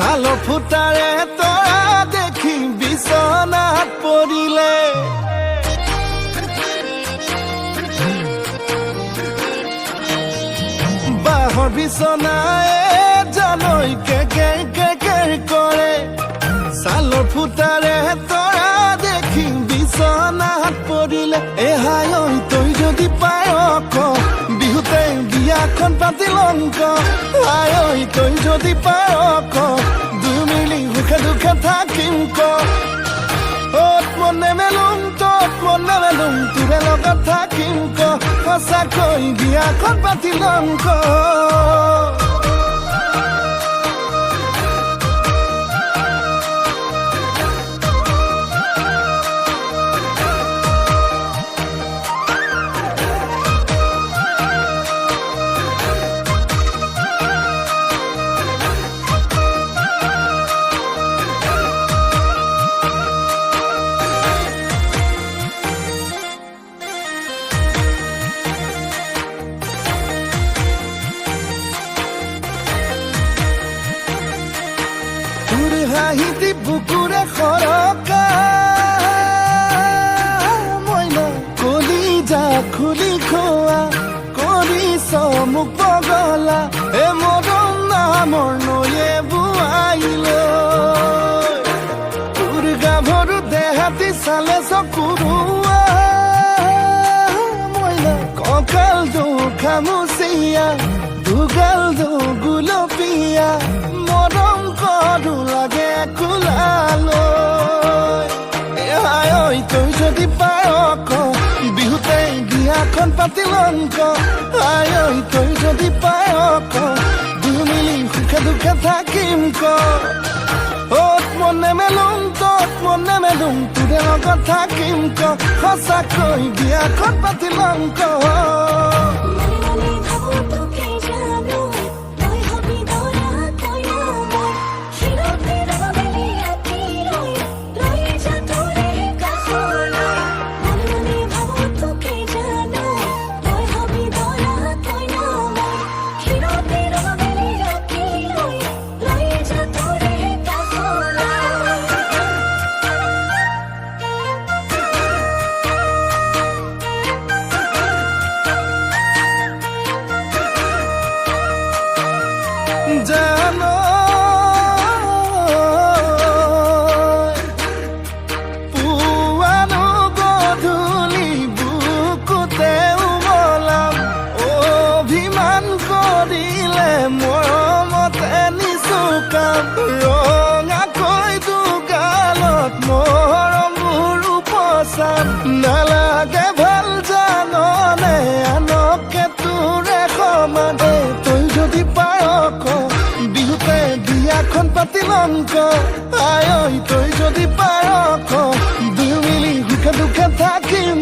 ছাল ফুটাৰে তৰা দেখি বিচনাত পৰিলে বাঁহৰ বিচনায়ে জানৈ কেৰ কৰে ছাল ফুটাৰে তৰা দেখি বিচনাত পৰিলে এহাই ঐ তই যদি পায় বিহুতে বিয়াখন পাতি লংক আই ঐ তই যদি পায় দুই মিলি সুখে দুখে থাকিম অত মনে মেলুম তত মনে মেলুম তোৰে লগত থাকিম সঁচাকৈ বিয়াখন পাতি লংক হাঁহিতি বুকুৰে সৰকা মইনা কলিজা খুলি খোৱা কৰিছ মোক পগলা এ মৰম নামৰ নৈয়ে বোৱাইলৈ তোৰ গাভৰু দেহাতি চালে চকুৰুৱা মইনা কঁকাল খামুচিয়া দুগাল গুলপীয়া মৰম কৰো লাগে কোলালৈ এহাই ঐ তই যদি পায় বিহুতে বিয়াখন পাতি লংক আই ঐ তই যদি পায় দুই মিলি সুখে দুখে থাকিম অত মনে মেলুম তত মনে মেলুম তোৰে লগত থাকিম সঁচাকৈ বিয়াখন পাতি লংক জানো পুৱানো গধূলি বুকুতে উমলাম অভিমান কৰিলে মৰমতে নিচুকাম ৰঙাকৈ দুগালত মৰমবোৰ উপচাম নালাগে ভাল জাননে আনকে তোৰে সমানে তই যদি পায় বিহুতে বিয়াখন পাতি লংক আই ঐ তই যদি পায় দুই মিলি সুখে দুখে থাকিম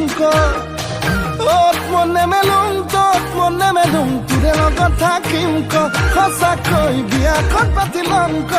অত মনে মেলুম তত মনে মেলুম তোৰে লগত থাকিম সঁচাকৈ বিয়াখন পাতি লংক